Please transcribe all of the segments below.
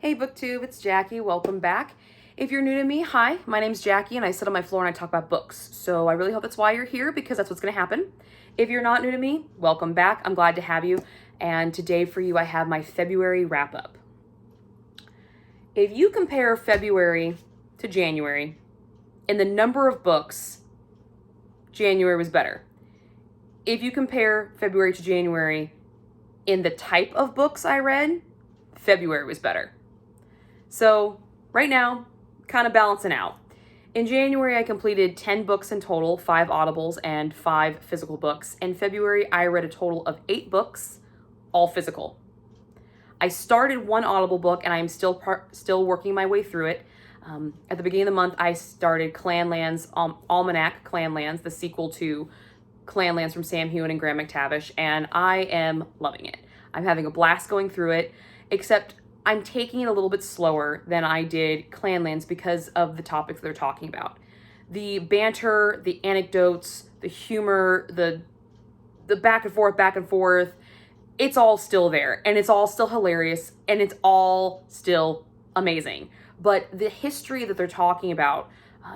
Hey BookTube, it's Jackie. Welcome back. If you're new to me, hi, my name's Jackie and I sit on my floor and I talk about books. So I really hope that's why you're here because that's what's going to happen. If you're not new to me, welcome back. I'm glad to have you. And today for you, I have my February wrap up. If you compare February to January, in the number of books, January was better. If you compare February to January in the type of books I read, February was better. So right now, kind of balancing out. In January, I completed 10 books in total, 5 audibles and 5 physical books. In February, I read a total of 8 books, all physical. I started one audible book and I'm still working my way through it. At the beginning of the month, I started Clanland's Almanac Clanlands, the sequel to Clanlands from Sam Heughan and Graham McTavish, and I am loving it. I'm having a blast going through it, except I'm taking it a little bit slower than I did Clanlands because of the topics they're talking about. The banter, the anecdotes, the humor, the back and forth, it's all still there, and it's all still hilarious, and it's all still amazing. But the history that they're talking about,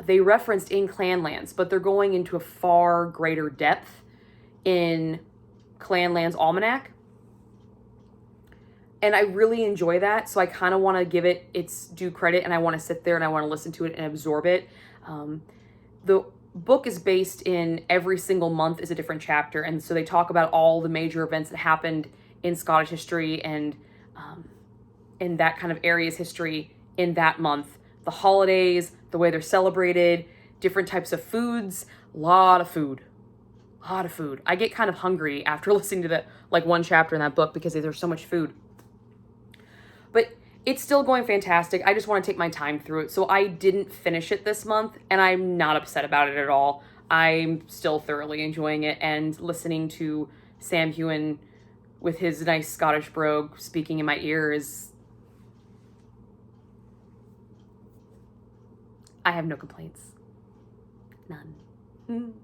they referenced in Clanlands, but they're going into a far greater depth in Clanland's Almanac. And I really enjoy that, so I kind of want to give it its due credit, and I want to sit there and I want to listen to it and absorb it. The book is based in every single month is a different chapter, and so they talk about all the major events that happened in Scottish history and in that kind of area's history in that month. The holidays, the way they're celebrated, different types of foods, a lot of food. I get kind of hungry after listening to one chapter in that book because there's so much food. But it's still going fantastic. I just want to take my time through it. So I didn't finish it this month, and I'm not upset about it at all. I'm still thoroughly enjoying it, and listening to Sam Heughan with his nice Scottish brogue speaking in my ear is... I have no complaints. None.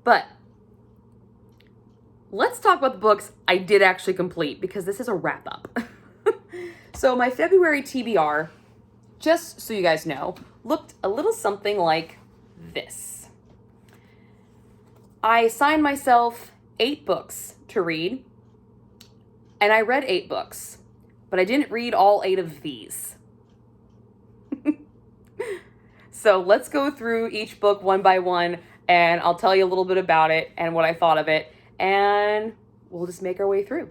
But let's talk about the books I did actually complete, because this is a wrap up. So my February TBR, just so you guys know, looked a little something like this. I assigned myself 8 books to read, and I read 8 books, but I didn't read all 8 of these. So let's go through each book one by one, and I'll tell you a little bit about it and what I thought of it, and we'll just make our way through.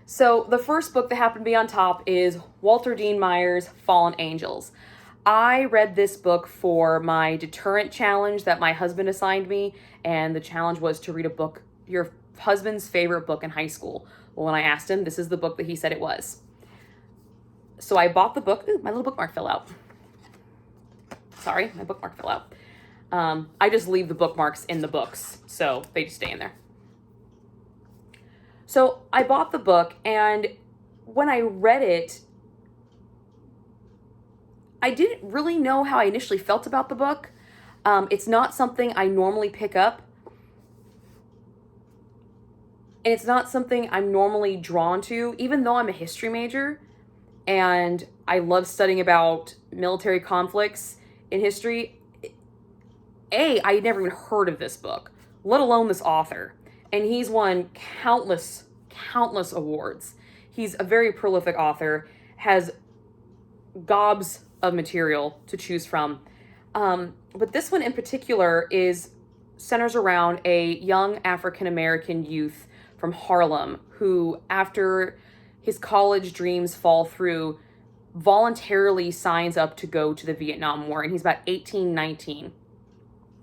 So the first book that happened to be on top is Walter Dean Meyer's Fallen Angels. I read this book for my deterrent challenge that my husband assigned me, and the challenge was to read a book, your husband's favorite book in high school. Well, when I asked him, this is the book that he said it was. So I bought the book. Ooh, my little bookmark fell out. Sorry, my bookmark fell out. I just leave the bookmarks in the books, so they just stay in there. So I bought the book, and when I read it, I didn't really know how I initially felt about the book. It's not something I normally pick up, and it's not something I'm normally drawn to, even though I'm a history major, and I love studying about military conflicts in history. I had never even heard of this book, let alone this author. And he's won countless awards. He's a very prolific author, has gobs of material to choose from. But this one in particular centers around a young African-American youth from Harlem who, after his college dreams fall through, voluntarily signs up to go to the Vietnam War. And he's about 18, 19,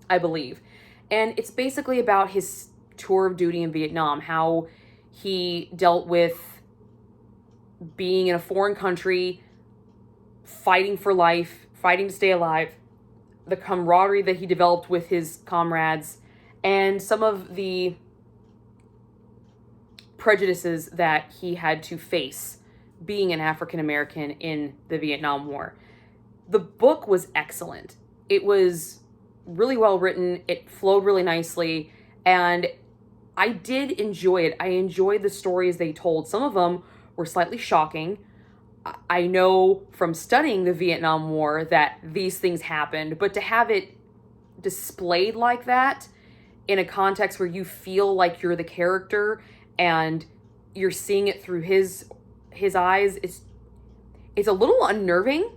I believe. And it's basically about his tour of duty in Vietnam, how he dealt with being in a foreign country, fighting for life, fighting to stay alive, the camaraderie that he developed with his comrades, and some of the prejudices that he had to face being an African American in the Vietnam War. The book was excellent. It was really well written. It flowed really nicely, and I did enjoy it. I enjoyed the stories they told. Some of them were slightly shocking. I know from studying the Vietnam War that these things happened, but to have it displayed like that in a context where you feel like you're the character and you're seeing it through his eyes, it's a little unnerving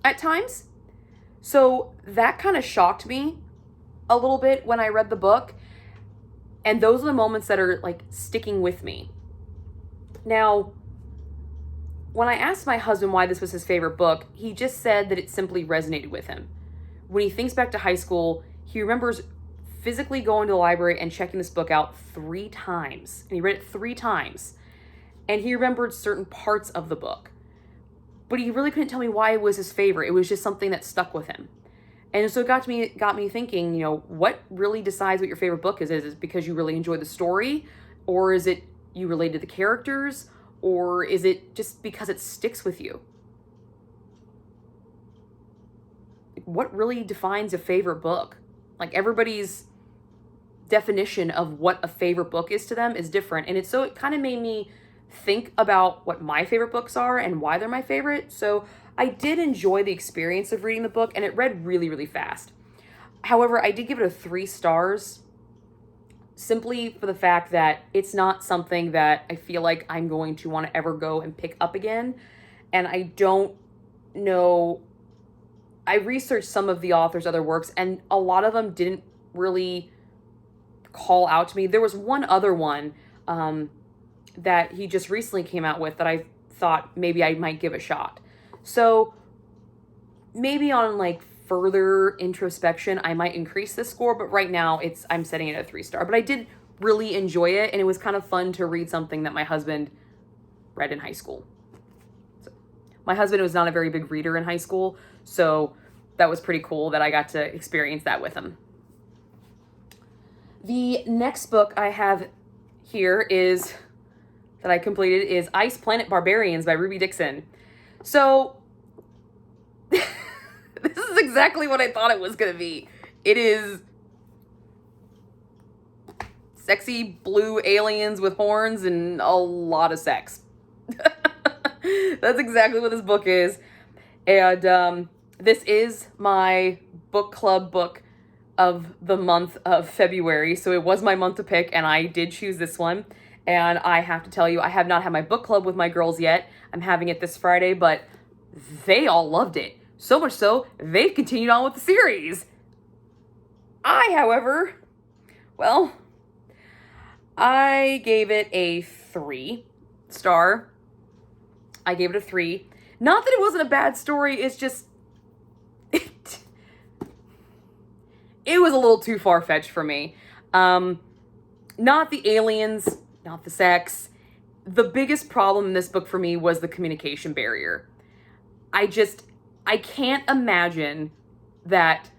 at times. So that kind of shocked me a little bit when I read the book. And those are the moments that are like sticking with me. Now, when I asked my husband why this was his favorite book, he just said that it simply resonated with him. When he thinks back to high school, he remembers physically going to the library and checking this book out 3 times. And he read it 3 times. And he remembered certain parts of the book. But he really couldn't tell me why it was his favorite. It was just something that stuck with him. And so it got me thinking, you know, what really decides what your favorite book is? Is it because you really enjoy the story? Or is it you relate to the characters? Or is it just because it sticks with you? What really defines a favorite book? Like, everybody's definition of what a favorite book is to them is different. And it kind of made me think about what my favorite books are and why they're my favorite. So I did enjoy the experience of reading the book, and it read really, really fast. However, I did give it a 3 stars, simply for the fact that it's not something that I feel like I'm going to want to ever go and pick up again. And I don't know, I researched some of the author's other works, and a lot of them didn't really call out to me. There was one other one that he just recently came out with that I thought maybe I might give a shot. So maybe on like further introspection, I might increase the score, but right now I'm setting it at a 3 star. But I did really enjoy it, and it was kind of fun to read something that my husband read in high school. So, my husband was not a very big reader in high school, so that was pretty cool that I got to experience that with him. The next book I have here that I completed is Ice Planet Barbarians by Ruby Dixon. So this is exactly what I thought it was going to be. It is sexy blue aliens with horns and a lot of sex. That's exactly what this book is. And this is my book club book of the month of February. So it was my month to pick, and I did choose this one. And I have to tell you, I have not had my book club with my girls yet. I'm having it this Friday, but they all loved it. So much so, they've continued on with the series. However, I gave it a 3 star. I gave it a 3. Not that it wasn't a bad story, it's just, it was a little too far-fetched for me. Not the aliens, not the sex. The biggest problem in this book for me was the communication barrier. I can't imagine that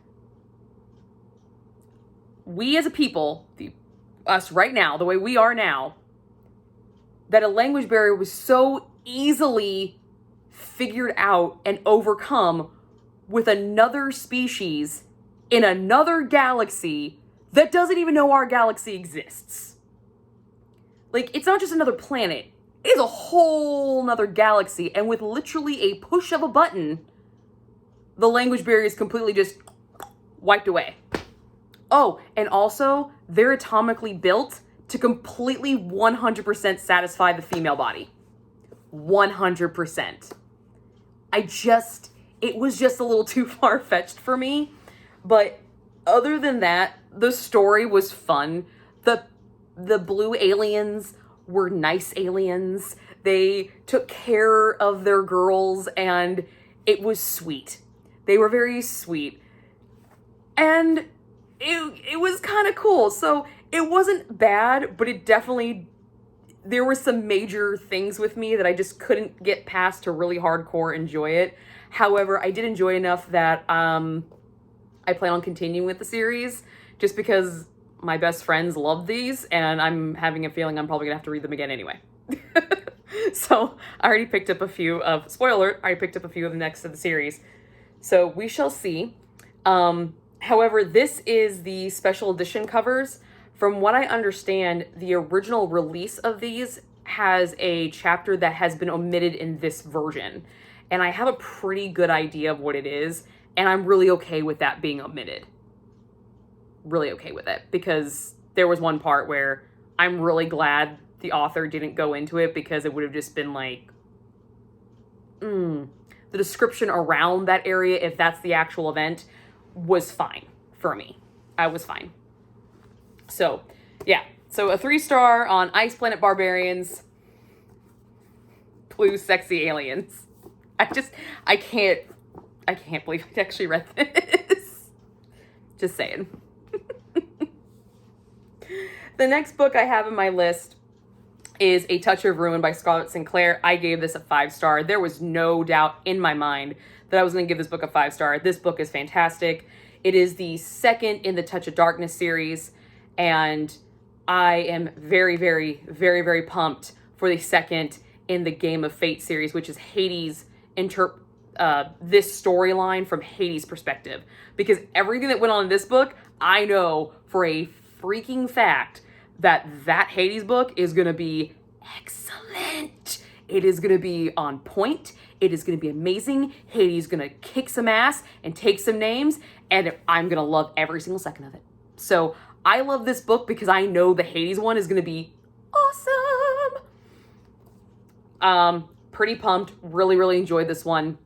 we as a people, us right now, the way we are now, that a language barrier was so easily figured out and overcome with another species in another galaxy that doesn't even know our galaxy exists. Like, it's not just another planet. It is a whole nother galaxy, and with literally a push of a button, the language barrier is completely just wiped away. Oh, and also, they're atomically built to completely 100% satisfy the female body. 100%. It was just a little too far-fetched for me. But other than that, the story was fun. The blue aliens were nice aliens. They took care of their girls, and it was sweet. They were very sweet. And it was kind of cool. So it wasn't bad, but there were some major things with me that I just couldn't get past to really hardcore enjoy it. However, I did enjoy enough that I plan on continuing with the series just because my best friends love these, and I'm having a feeling I'm probably gonna have to read them again anyway. So I already picked up a few of, spoiler alert, I already picked up a few of the next of the series. So we shall see. However, this is the special edition covers From what I understand, the original release of these has a chapter that has been omitted in this version. And I have a pretty good idea of what it is. And I'm really okay with that being omitted. Really okay with it. Because there was one part where I'm really glad the author didn't go into it, because it would have just been like, the description around that area, if that's the actual event, was fine for me. I was fine. So, yeah. So a 3-star on Ice Planet Barbarians. Blue sexy aliens. I can't believe I actually read this. Just saying. The next book I have in my list is A Touch of Ruin by Scarlett Sinclair. I gave this a 5-star. There was no doubt in my mind that I was going to give this book a 5-star. This book is fantastic. It is the second in the Touch of Darkness series, and I am very, very, very, very pumped for the second in the Game of Fate series, which is Hades' this storyline from Hades' perspective. Because everything that went on in this book, I know for a freaking fact that Hades book is going to be excellent. It is going to be on point. It is going to be amazing. Hades is going to kick some ass and take some names, and I'm going to love every single second of it. So I love this book because I know the Hades one is going to be awesome. Pretty pumped. Really, really enjoyed this one.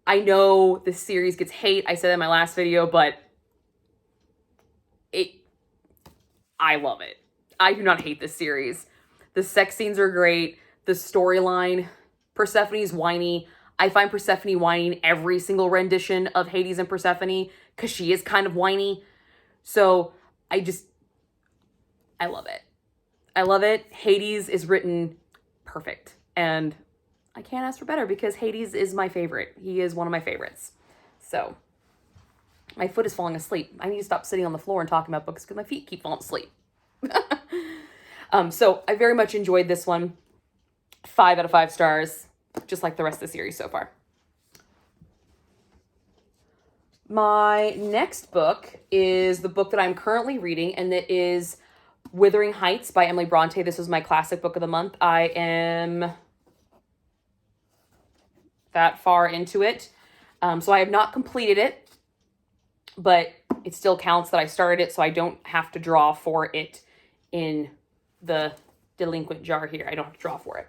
I know this series gets hate. I said that in my last video, but I love it. I do not hate this series. The sex scenes are great. The storyline, Persephone's whiny. I find Persephone whining every single rendition of Hades and Persephone because she is kind of whiny. So I love it. I love it. Hades is written perfect. And I can't ask for better because Hades is my favorite. He is one of my favorites. So my foot is falling asleep. I need to stop sitting on the floor and talking about books because my feet keep falling asleep. So I very much enjoyed this one. 5 out of 5 stars, just like the rest of the series so far. My next book is the book that I'm currently reading, and it is Withering Heights by Emily Bronte. This was my classic book of the month. I am that far into it. So I have not completed it, but it still counts that I started it, so I don't have to draw for it in the delinquent jar here. I don't have to draw for it.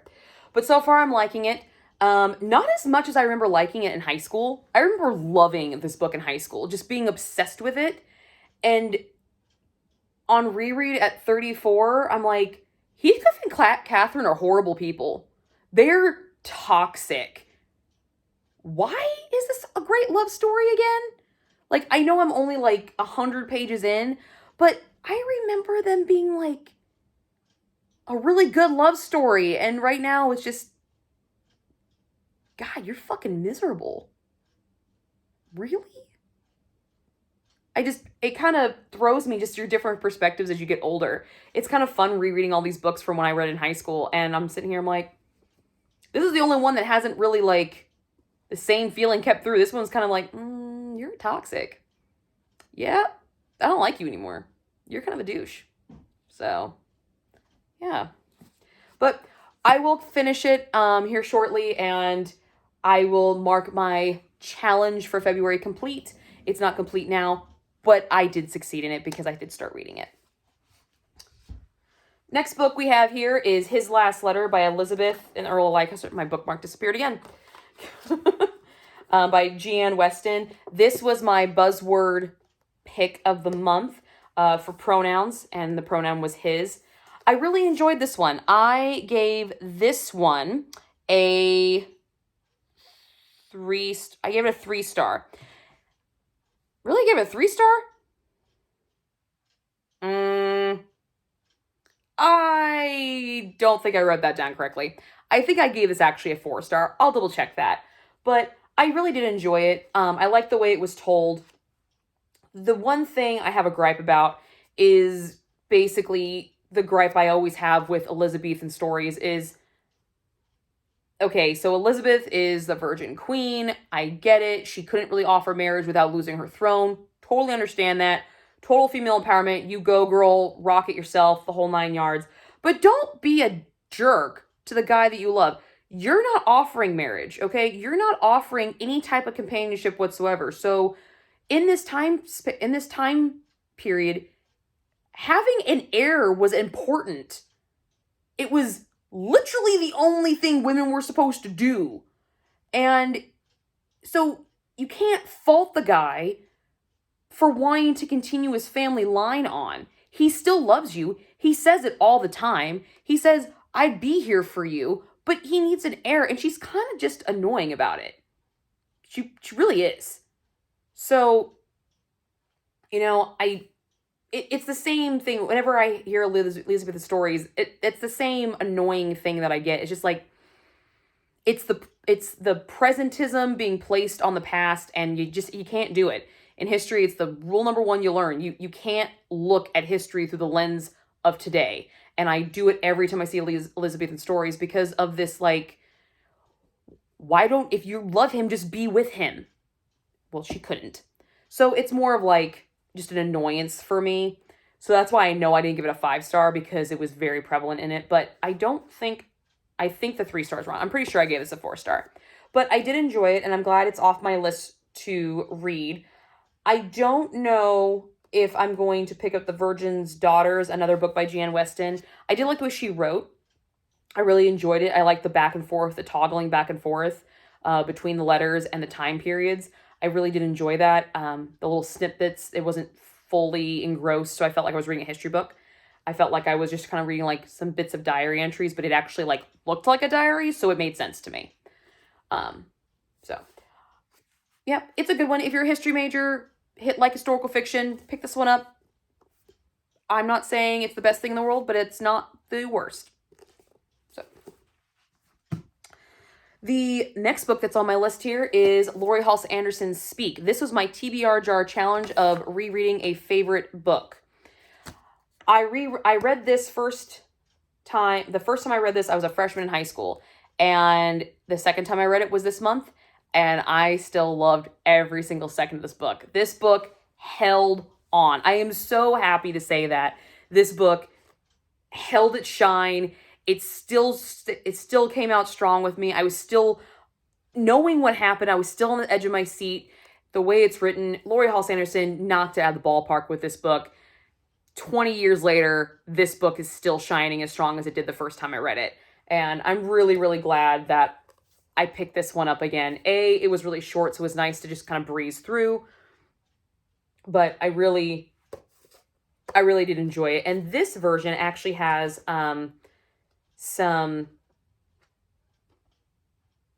But so far I'm liking it. Not as much as I remember liking it in high school. I remember loving this book in high school, just being obsessed with it. And on reread at 34, I'm like, Heathcliff and Catherine are horrible people. They're toxic. Why is this a great love story again? Like, I know I'm only like 100 pages in, but I remember them being like a really good love story. And right now it's just, God, you're fucking miserable. Really? It kind of throws me just through different perspectives as you get older. It's kind of fun rereading all these books from when I read in high school. And I'm sitting here, I'm like, this is the only one that hasn't really like the same feeling kept through. This one's kind of like, you're toxic. Yeah, I don't like you anymore. You're kind of a douche. So, yeah. But I will finish it here shortly, and I will mark my challenge for February complete. It's not complete now, but I did succeed in it because I did start reading it. Next book we have here is His Last Letter by Elizabeth and Earl of Lycus. My bookmark disappeared again. By Jeanne Weston. This was my buzzword pick of the month for pronouns, and the pronoun was his. I really enjoyed this one. I gave this one a 3-star. Really gave it a 3-star? I don't think I wrote that down correctly. I think I gave this actually a 4-star. I'll double check that. But I really did enjoy it. I like the way it was told. The one thing I have a gripe about is basically the gripe I always have with Elizabethan stories is, okay, so Elizabeth is the Virgin Queen. I get it. She couldn't really offer marriage without losing her throne. Totally understand that. total female empowerment. You go, girl, rock it yourself, the whole 9 yards. But don't be a jerk to the guy that you love. You're not offering marriage, okay? You're not offering any type of companionship whatsoever. So in this time period, having an heir was important. It was literally the only thing women were supposed to do. And so you can't fault the guy for wanting to continue his family line on. He still loves you. He says it all the time. He says, I'd be here for you, but he needs an heir, and she's kind of just annoying about it. She really is. So, you know, it's the same thing. Whenever I hear Elizabeth's stories, it's the same annoying thing that I get. It's just like, it's the presentism being placed on the past, and you can't do it. In history, it's the rule number one you learn. You can't look at history through the lens of today. And I do it every time I see Elizabethan stories because of this, like, if you love him, just be with him. Well, she couldn't. So it's more of like just an annoyance for me. So that's why I know I didn't give it a 5-star, because it was very prevalent in it. But I think the 3 stars wrong. I'm pretty sure I gave this a 4-star. But I did enjoy it, and I'm glad it's off my list to read. I don't know if I'm going to pick up The Virgin's Daughters, another book by Jan Weston. I did like the way she wrote. I really enjoyed it. I like the back and forth, the toggling back and forth between the letters and the time periods. I really did enjoy that. The little snippets, it wasn't fully engrossed, so I felt like I was reading a history book. I felt like I was just kind of reading like some bits of diary entries, but it actually like looked like a diary, so it made sense to me. So yeah, it's a good one. If you're a history major, hit like historical fiction, pick this one up. I'm not saying it's the best thing in the world, but it's not the worst. So the next book that's on my list here is Laurie Halse Anderson's Speak. This was my TBR jar challenge of rereading a favorite book. I read this the first time I read this, I was a freshman in high school. And the second time I read it was this month. And I still loved every single second of this book. This book held on. I am so happy to say that this book held its shine. It still came out strong with me. I was still knowing what happened. I was still on the edge of my seat. The way it's written, Laurie Halse Anderson knocked it out of the ballpark with this book. 20 years later, this book is still shining as strong as it did the first time I read it. And I'm really, really glad that I picked this one up again. It was really short, so it was nice to just kind of breeze through. But I really did enjoy it. And this version actually has some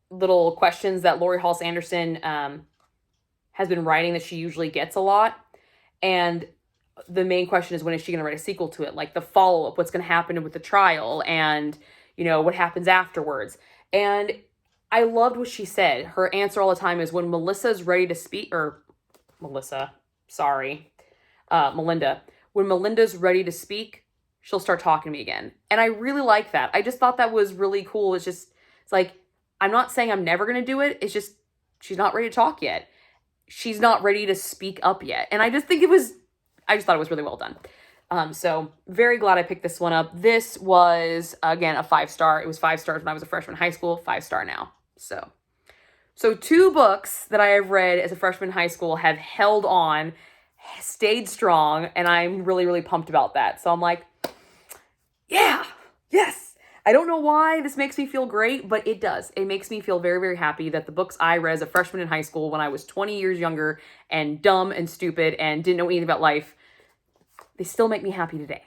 little questions that Laurie Halse Anderson has been writing that she usually gets a lot. And the main question is, when is she going to write a sequel to it? Like the follow-up, what's going to happen with the trial, and, you know, what happens afterwards. And I loved what she said. Her answer all the time is, when Melissa's ready to speak, Melinda. When Melinda's ready to speak, she'll start talking to me again. And I really like that. I just thought that was really cool. It's like, I'm not saying I'm never going to do it. It's just, she's not ready to talk yet. She's not ready to speak up yet. And I just thought it was really well done. So very glad I picked this one up. This was, again, a 5-star. It was 5 stars when I was a freshman in high school, 5-star now. So 2 books that I have read as a freshman in high school have held on, stayed strong, and I'm really, really pumped about that. So I'm like, yeah, yes. I don't know why this makes me feel great, but it does. It makes me feel very, very happy that the books I read as a freshman in high school when I was 20 years younger and dumb and stupid and didn't know anything about life, they still make me happy today.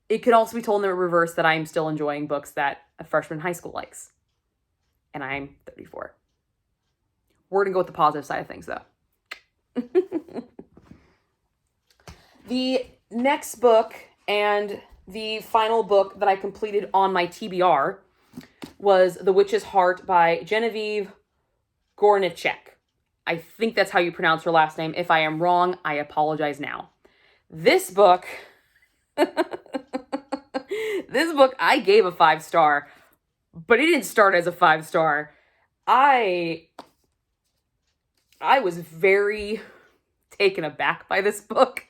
It could also be told in the reverse that I'm still enjoying books that a freshman in high school likes. And I'm 34. We're going to go with the positive side of things, though. The next book and the final book that I completed on my TBR was The Witch's Heart by Genevieve Gornichek. I think that's how you pronounce her last name. If I am wrong, I apologize now. This book, I gave a 5-star, but it didn't start as a 5-star. I was very taken aback by this book.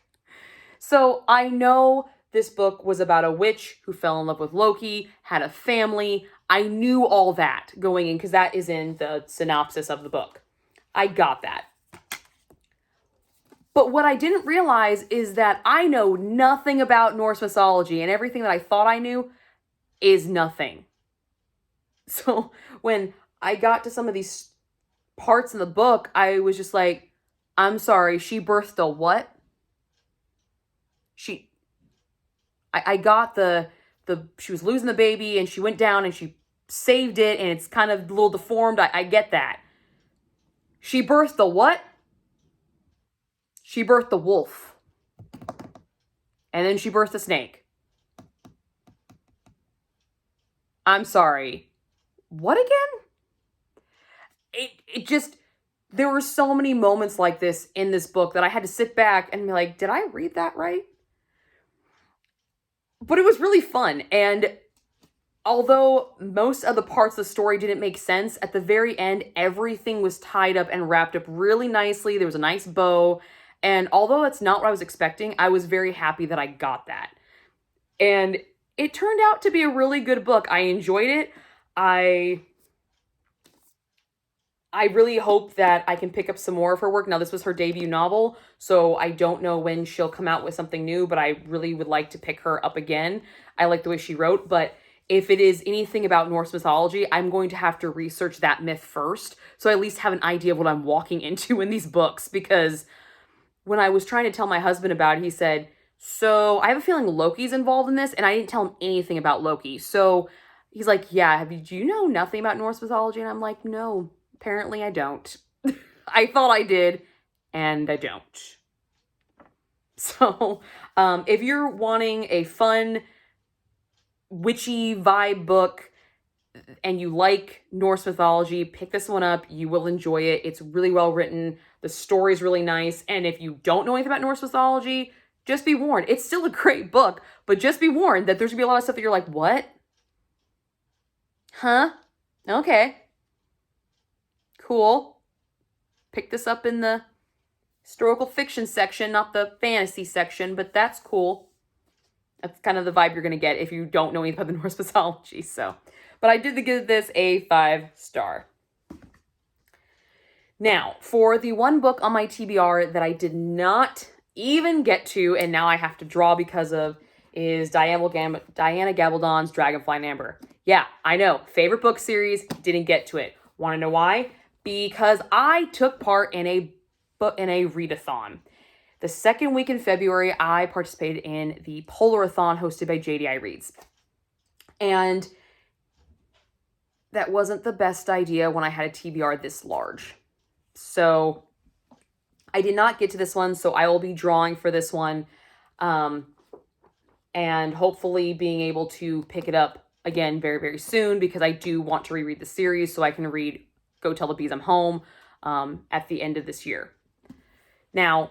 So I know this book was about a witch who fell in love with Loki, had a family. I knew all that going in because that is in the synopsis of the book. I got that. But what I didn't realize is that I know nothing about Norse mythology, and everything that I thought I knew is nothing. So when I got to some of these parts in the book, I was just like, I'm sorry, she birthed a what? I got she was losing the baby and she went down and she saved it and it's kind of a little deformed. I get that. She birthed the what? She birthed the wolf. And then she birthed a snake. I'm sorry. What again? It just, there were so many moments like this in this book that I had to sit back and be like, did I read that right? But it was really fun. And although most of the parts of the story didn't make sense, at the very end, everything was tied up and wrapped up really nicely. There was a nice bow. And although that's not what I was expecting, I was very happy that I got that. And it turned out to be a really good book. I enjoyed it. I really hope that I can pick up some more of her work. Now, this was her debut novel, so I don't know when she'll come out with something new, but I really would like to pick her up again. I like the way she wrote, but if it is anything about Norse mythology, I'm going to have to research that myth first, so I at least have an idea of what I'm walking into in these books, because when I was trying to tell my husband about it, he said, so I have a feeling Loki's involved in this, and I didn't tell him anything about Loki. So he's like, yeah, do you know nothing about Norse mythology? And I'm like, no, apparently I don't. I thought I did, and I don't. So if you're wanting a fun, witchy vibe book, and you like Norse mythology, pick this one up. You will enjoy it. It's really well written. The story's really nice. And if you don't know anything about Norse mythology, just be warned. It's still a great book, but just be warned that there's gonna be a lot of stuff that you're like, what? Huh? Okay. Cool. Pick this up in the historical fiction section, not the fantasy section, but that's cool. That's kind of the vibe you're gonna get if you don't know anything about the Norse mythology, so. But I did give this a 5-star. Now, for the one book on my TBR that I did not even get to, and now I have to draw because of, is Diana Gabaldon's Dragonfly and Amber. Yeah, I know. Favorite book series, didn't get to it. Want to know why? Because I took part in a readathon. The second week in February, I participated in the Polarathon hosted by JDI Reads. And that wasn't the best idea when I had a TBR this large. So I did not get to this one, so I will be drawing for this one. And hopefully being able to pick it up again very, very soon, because I do want to reread the series so I can read Go Tell the Bees I'm Home at the end of this year. Now,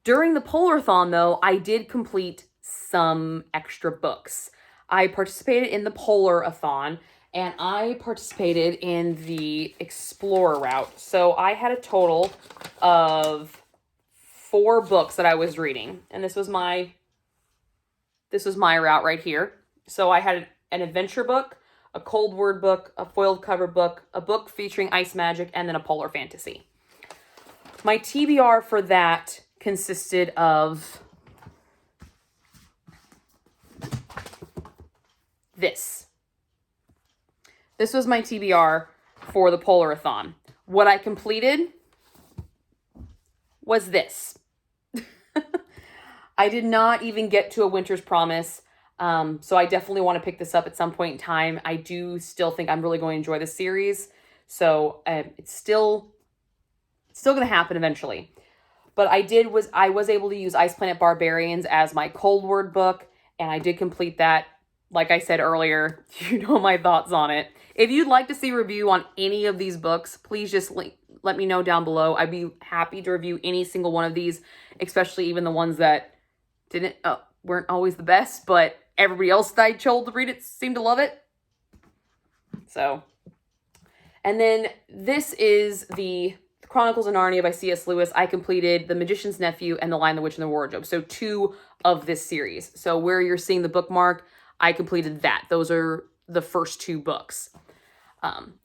during the Polarathon, though, I did complete some extra books. I participated in the Polarathon, and I participated in the Explorer route. So I had a total of 4 books that I was reading, and this was my route right here. So I had an adventure book, a cold word book, a foiled cover book, a book featuring ice magic, and then a polar fantasy. My TBR for that consisted of this. This was my TBR for the Polarathon. What I completed was this. I did not even get to A Winter's Promise, so I definitely want to pick this up at some point in time. I do still think I'm really going to enjoy this series, so it's still going to happen eventually. But I was able to use Ice Planet Barbarians as my cold word book, and I did complete that. Like I said earlier, you know my thoughts on it. If you'd like to see a review on any of these books, please just let me know down below. I'd be happy to review any single one of these, especially even the ones that weren't always the best, but everybody else that I told to read it seemed to love it. So, and then this is the Chronicles of Narnia by C.S. Lewis, I completed The Magician's Nephew and The Lion, the Witch, and the Wardrobe. So 2 of this series. So where you're seeing the bookmark, I completed that. Those are the first 2 books.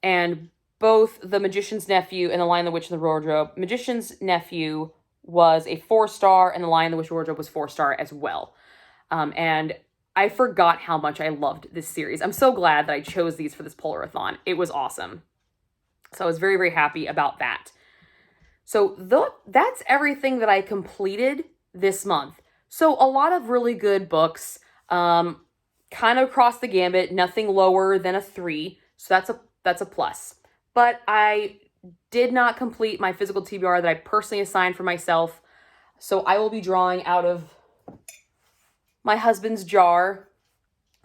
And both The Magician's Nephew and The Lion, the Witch, and the Wardrobe. Magician's Nephew was a 4-star, and The Lion, the Witch, and the Wardrobe was 4-star as well. And I forgot how much I loved this series. I'm so glad that I chose these for this Polarathon. It was awesome. So I was very, very happy about that. So that's everything that I completed this month. So a lot of really good books, kind of across the gambit, nothing lower than a 3. So that's a plus. But I did not complete my physical TBR that I personally assigned for myself. So I will be drawing out of my husband's jar.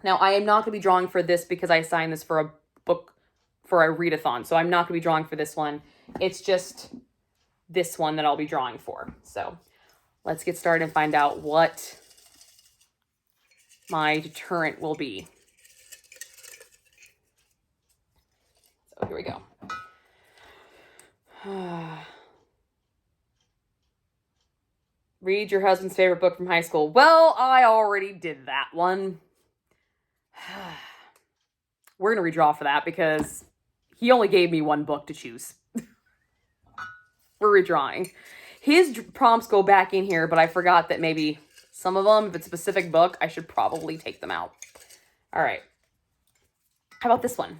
Now, I am not going to be drawing for this because I assigned this for a book, for a readathon. So I'm not going to be drawing for this one. It's just this one that I'll be drawing for. So let's get started and find out what my deterrent will be. So here we go. Read your husband's favorite book from high school. Well, I already did that one. We're going to redraw for that because he only gave me 1 book to choose. We're redrawing. His prompts go back in here, but I forgot that maybe some of them, if it's a specific book, I should probably take them out. All right. How about this one?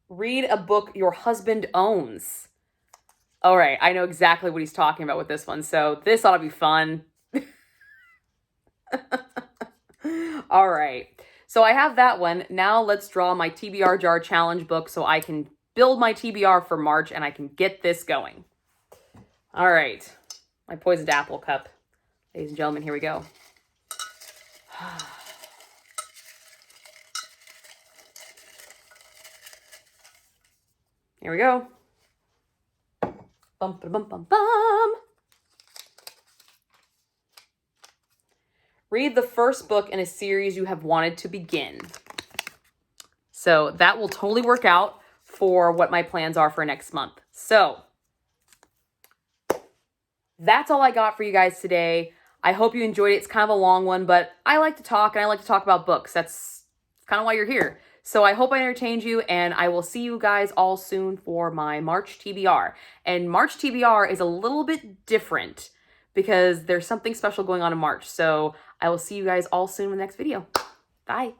Read a book your husband owns. All right, I know exactly what he's talking about with this one, so this ought to be fun. All right, so I have that one. Now let's draw my TBR jar challenge book so I can build my TBR for March and I can get this going. All right, my poisoned apple cup. Ladies and gentlemen, here we go. Here we go. Bum, bum, bum, bum. Read the first book in a series you have wanted to begin. So that will totally work out for what my plans are for next month. So that's all I got for you guys today. I hope you enjoyed it. It's kind of a long one, but I like to talk and I like to talk about books. That's kind of why you're here. So I hope I entertained you, and I will see you guys all soon for my March TBR. And March TBR is a little bit different because there's something special going on in March. So I will see you guys all soon in the next video. Bye.